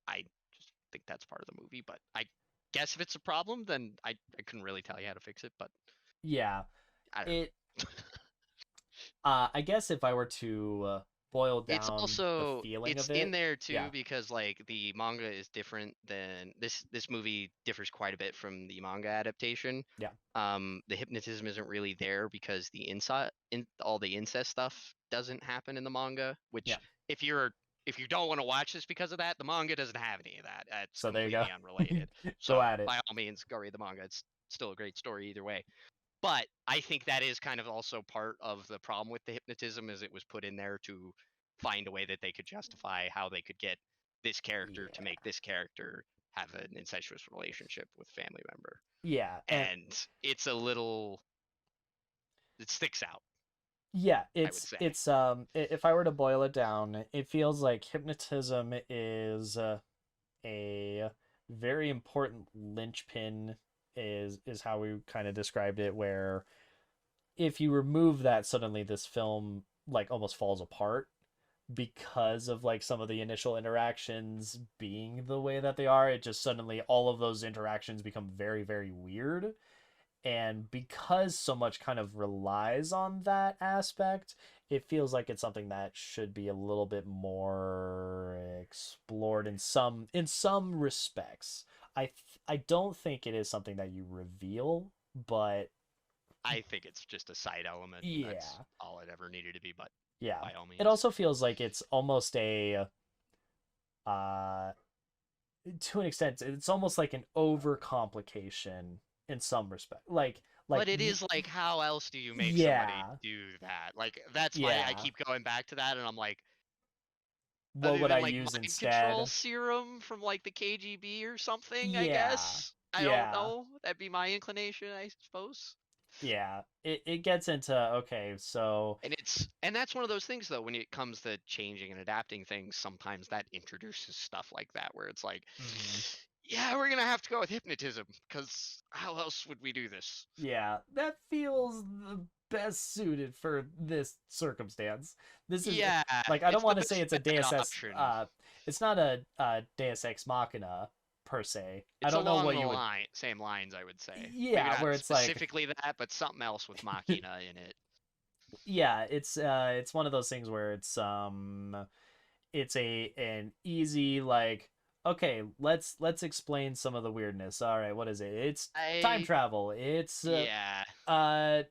I just think that's part of the movie. But I guess if it's a problem, then I couldn't really tell you how to fix it. But Yeah. I don't It. know. I guess if I were to boil It's down the also feeling it's of in it, there yeah. too because like the manga is different than this movie differs quite a bit from the manga adaptation. Yeah. The hypnotism isn't really there because the inside in all the incest stuff doesn't happen in the manga, Yeah. which if you don't want to watch this because of that, the manga doesn't have any of that. It's So there you go. completely unrelated. Go So at it. by all means, go read the manga. It's still a great story either way. But I think that is kind of also part of the problem with the hypnotism is it was put in there to find a way that they could justify how they could get this character to Yeah. make this character have an incestuous relationship with a family member. Yeah. And And it's a little it sticks out, yeah, I would say. if I were to boil it down, it feels like hypnotism is a very important linchpin, is how we kind of described it, where if you remove that, suddenly this film like almost falls apart because of like some of the initial interactions being the way that they are. It just suddenly all of those interactions become very, very weird. And because so much kind of relies on that aspect, it feels like it's something that should be a little bit more explored in some respects. I don't think it is something that you reveal, but I think it's just a side element and that's yeah. all it ever needed to be, but Yeah. by all It means. also feels like it's almost a uh to an extent, it's almost like an overcomplication in some respect. Like But it is like how else do you make somebody yeah, do that? Like that's my I yeah. keep going back to that and I'm like What other would than I like use mind control instead? serum from like the KGB or something, I Yeah, guess. I don't yeah, know. That'd be my inclination, I suppose. yeah. It gets into, okay, so And that's one of those things though when it comes to changing and adapting things, sometimes that introduces stuff like that where it's like mhm. yeah, we're going to have to go with hypnotism cuz how else would we do this? Yeah, that feels the best suited for this circumstance. This is Yeah, like, I don't it's the want to say best it's a bad Deus Ex. option. It's not a Deus Ex Machina per se. I It's don't know along what the you would. line, same lines, I would say. Maybe Yeah, not where it's like, specifically that, but something else with Machina in it. yeah, it's one of those things where it's an easy like, okay, let's explain some of the weirdness. All right, what is it? It's time I travel. It's Yeah. uh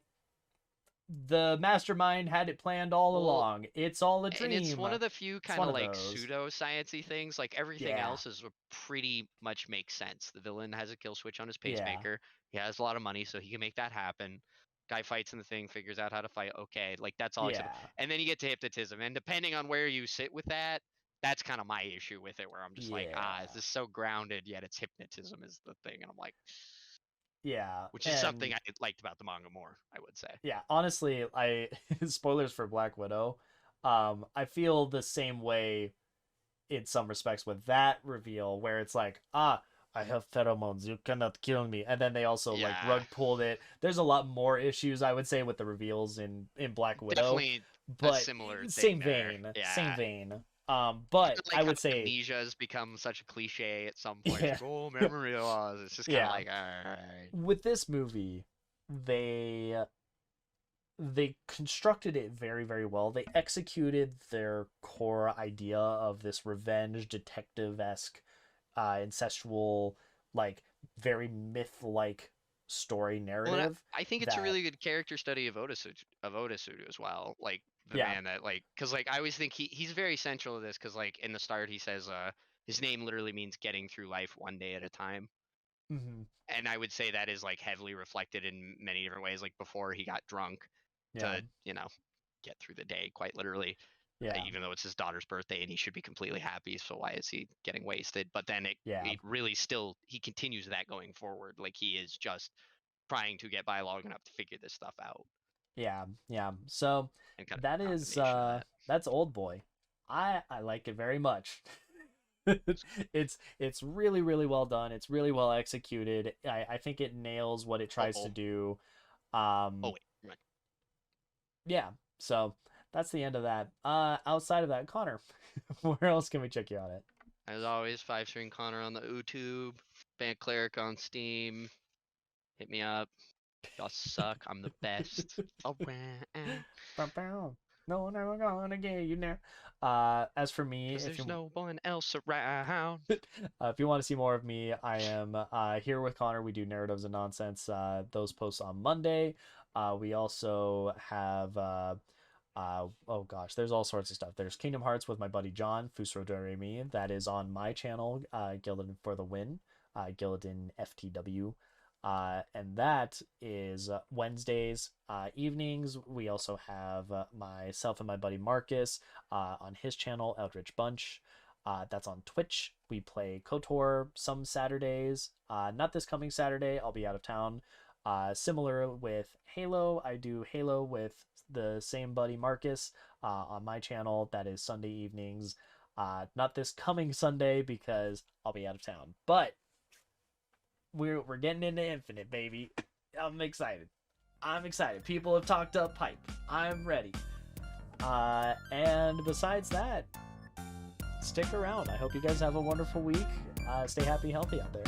the mastermind had it planned all Well, along. It's all a and it's dream. one of the few It's kind one of of like those. pseudo sciencey things. Like everything Yeah. else is pretty much makes sense. The villain has a kill switch on his Yeah. pacemaker. He has a lot of money, so he can make that happen. Guy fights in the thing, figures out how to fight. Okay, like that's all acceptable. Yeah. And then you get to hypnotism, and depending on where you sit with that, that's kind of my issue with it, where I'm just like, is Yeah. this so grounded yet it's hypnotism is the thing, and I'm like, Yeah. which is something And I liked about the manga more, I would say. yeah, honestly, I spoilers for Black Widow. I feel the same way in some respects with that reveal where it's like, I have pheromones, you cannot kill me. And then they also like Yeah, rug pulled it. There's a lot more issues I would say with the reveals in Black Widow, definitely a but similar thing same there. vein, same Yeah. vein. Kind But of I like how would say, amnesia has become such a cliche at some point. It's yeah, like, oh, memory loss. It's just kind of yeah. like, all right. With this movie, they they constructed it very, very well. They executed their core idea of this revenge detective-esque, incestual, like very myth-like story Well, and narrative. I think it's a That really good character study of Odasudu as well. Like the yeah, man that like, because like I always think he's very central to this. Because like in the start he says, his name literally means getting through life one day at a time. hmm And I would say that is like heavily reflected in many different ways. Like before he got drunk yeah, to, get through the day, quite literally. yeah, Even though it's his daughter's birthday and he should be completely happy, so why is he getting wasted? But then yeah, it really still he continues that going forward. Like he is just trying to get by long enough to figure this stuff out yeah, yeah. So and kind of that a is combination of that. that's Old Boy. I like it very much. It's It's really, really well done. It's really well executed. I think it nails what it tries to oh do. oh Um, wait, right. yeah. So that's the end of that. Outside of that, Connor, where else can we check you out at? As always, 5 String Connor on the YouTube, Band Cleric on Steam. Hit me up. Y'all suck. I'm the best around. Bow, bow. No one ever gonna get you now. As for me, Cause there's no one else around. if you want to see more of me, I am here with Connor. We do narratives and nonsense. Those posts on Monday. We also have oh gosh, there's all sorts of stuff. There's Kingdom Hearts with my buddy John Fusro Doremi. That is on my channel, Gillidan for the Win, Gillidan FTW. And that is Wednesdays evenings. We also have myself and my buddy Marcus on his channel, Eldritch Bunch. That's on Twitch. We play KOTOR some Saturdays. Not this coming Saturday, I'll be out of town. Similar with Halo, I do Halo with the same buddy Marcus on my channel. That is Sunday evenings. Not this coming Sunday because I'll be out of town. But we're getting into Infinite, baby. I'm excited. I'm excited. People have talked up pipe. I'm ready. And besides that, stick around. I hope you guys have a wonderful week. Stay happy, healthy out there.